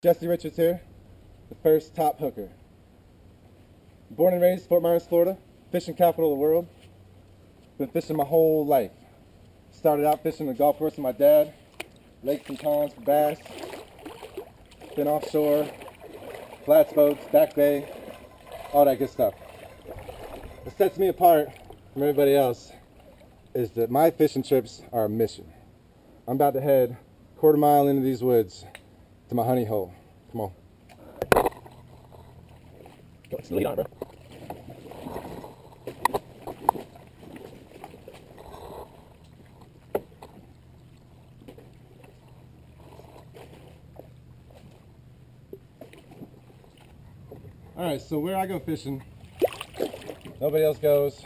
Jesse Richards here, the first top hooker. Born and raised Fort Myers, Florida, fishing capital of the world. Been fishing my whole life. Started out fishing the golf course with my dad, lakes and ponds for bass. Been offshore, flats boats, back bay, all that good stuff. What sets me apart from everybody else is that my fishing trips are a mission. I'm about to head a quarter mile into these woods to my honey hole. Come on. What's the lead on, bro? Alright, so where I go fishing, nobody else goes,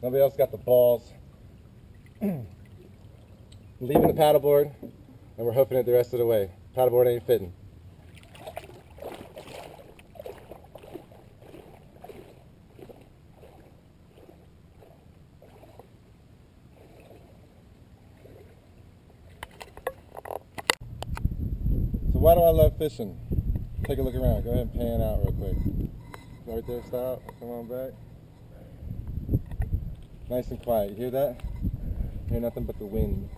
nobody else got the balls. Leaving the paddleboard, and we're hoofing it the rest of the way. Paddleboard ain't fitting. So why do I love fishing? Take a look around. Go ahead and pan out real quick. Right there, stop. Come on back. Nice and quiet. You hear that? You hear nothing but the wind.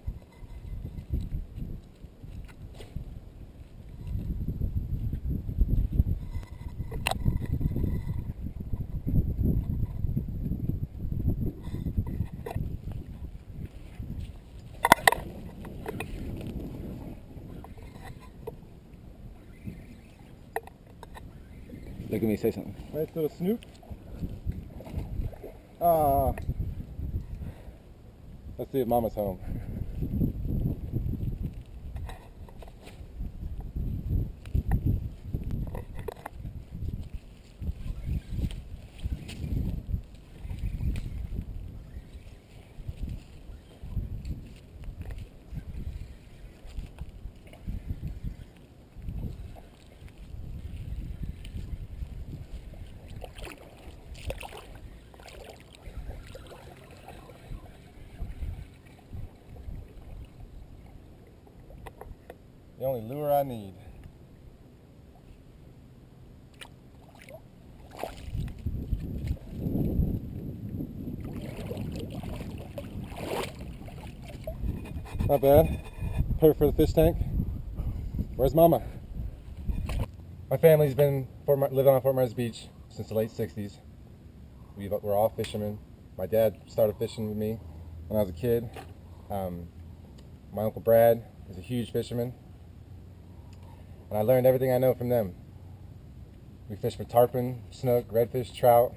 Look at me, say something. Nice little snoop. Ah. Let's see if Mama's home. The only lure I need. Not bad. Perfect for the fish tank. Where's Mama? My family's been living on Fort Myers Beach since the late 60s. We're all fishermen. My dad started fishing with me when I was a kid. My Uncle Brad is a huge fisherman. And I learned everything I know from them. We fish for tarpon, snook, redfish, trout,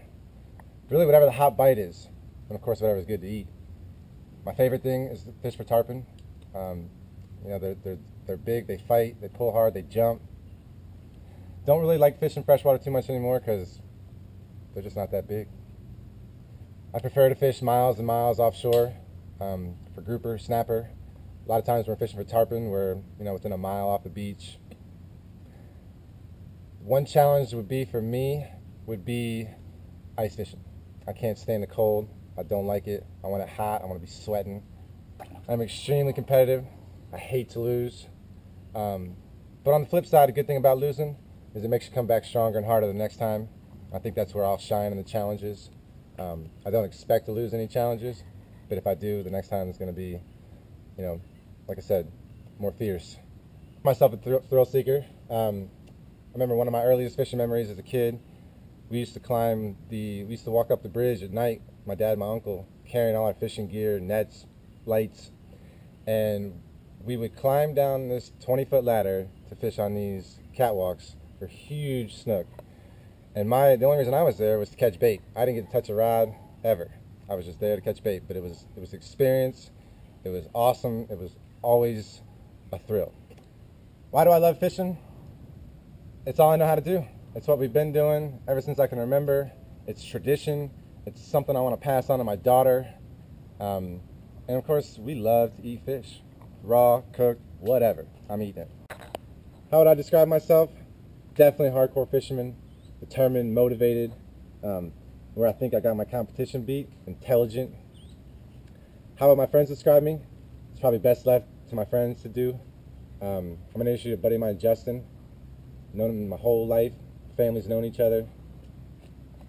really whatever the hot bite is, and of course whatever is good to eat. My favorite thing is to fish for tarpon. You know, they're big, they fight, they pull hard, they jump. Don't really like fishing freshwater too much anymore because they're just not that big. I prefer to fish miles and miles offshore for grouper, snapper. A lot of times when we're fishing for tarpon, we're within a mile off the beach. One challenge would be for me ice fishing. I can't stand the cold. I don't like it. I want it hot. I want to be sweating. I'm extremely competitive. I hate to lose. But on the flip side, a good thing about losing is it makes you come back stronger and harder the next time. I think that's where I'll shine in the challenges. I don't expect to lose any challenges, but if I do, the next time it's going to be, like I said, more fierce. Myself a thrill seeker. I remember one of my earliest fishing memories as a kid. We used to walk up the bridge at night, my dad and my uncle, carrying all our fishing gear, nets, lights, and we would climb down this 20-foot ladder to fish on these catwalks for huge snook. And the only reason I was there was to catch bait. I didn't get to touch a rod ever. I was just there to catch bait, but it was experience. It was awesome. It was always a thrill. Why do I love fishing? It's all I know how to do. It's what we've been doing ever since I can remember. It's tradition. It's something I want to pass on to my daughter. And of course, we love to eat fish. Raw, cooked, whatever. I'm eating it. How would I describe myself? Definitely a hardcore fisherman. Determined, motivated. Where I think I got my competition beat. Intelligent. How would my friends describe me? It's probably best left to my friends to do. I'm going to introduce you to a buddy of mine, Justin. Known him my whole life. Family's known each other.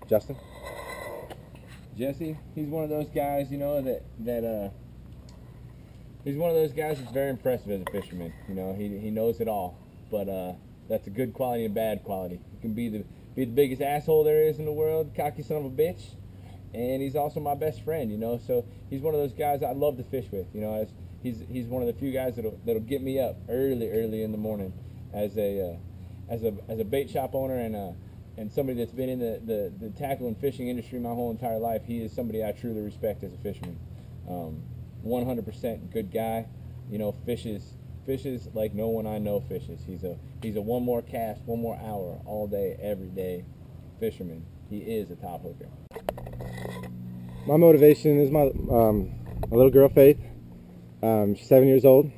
Justin? Jesse, he's one of those guys, you know, he's one of those guys that's very impressive as a fisherman. You know, he knows it all, but that's a good quality and bad quality. He can be the biggest asshole there is in the world, cocky son of a bitch, and he's also my best friend. You know, so he's one of those guys I love to fish with. You know, as he's one of the few guys that'll get me up early in the morning as a bait shop owner and somebody that's been in the tackle and fishing industry my whole entire life. He is somebody I truly respect as a fisherman. 100% good guy. You know, fishes like no one I know fishes. He's a one more cast, one more hour, all day, every day fisherman. He is a top hooker. My motivation is my little girl Faith. She's 7 years old.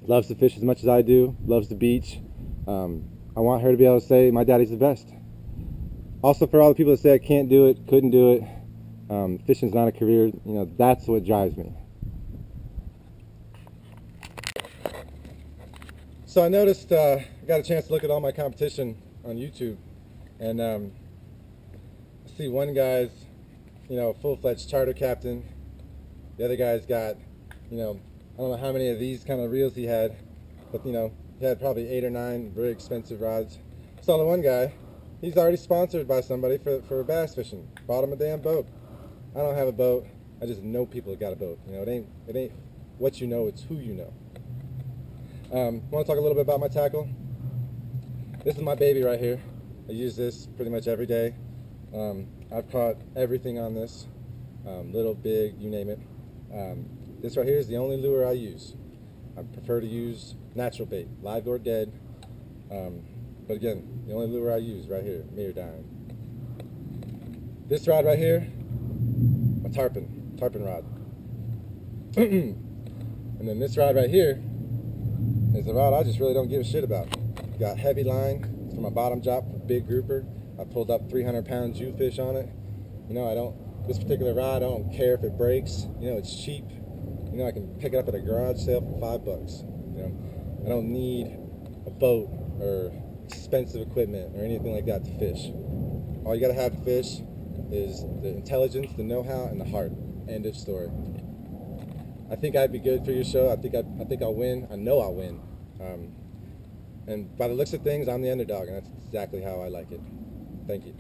Loves to fish as much as I do. Loves the beach. I want her to be able to say my daddy's the best. Also, for all the people that say I can't do it, couldn't do it, fishing's not a career, you know, that's what drives me. So I noticed, I got a chance to look at all my competition on YouTube, and I see one guy's, you know, full-fledged charter captain. The other guy's got, you know, I don't know how many of these kind of reels he had, but, you know, he had probably 8 or 9 very expensive rods. Saw the one guy, he's already sponsored by somebody for bass fishing. Bought him a damn boat. I don't have a boat. I just know people that got a boat. You know, it ain't what you know, it's who you know. Want to talk a little bit about my tackle? This is my baby right here. I use this pretty much every day. I've caught everything on this, little, big, you name it. This right here is the only lure I use. I prefer to use natural bait, live or dead. But again, the only lure I use right here, me or dying. This rod right here, a tarpon rod. And then this rod right here is the rod I just really don't give a shit about. Got heavy line, it's for my bottom drop for big grouper. I pulled up 300-pound Jewfish on it. You know, this particular rod, I don't care if it breaks. You know, it's cheap. You know, I can pick it up at a garage sale for $5. You know, I don't need a boat or expensive equipment or anything like that to fish. All you gotta have to fish is the intelligence, the know-how, and the heart. End of story. I think I'd be good for your show. I think I'll win. I know I'll win. And by the looks of things, I'm the underdog, and that's exactly how I like it. Thank you.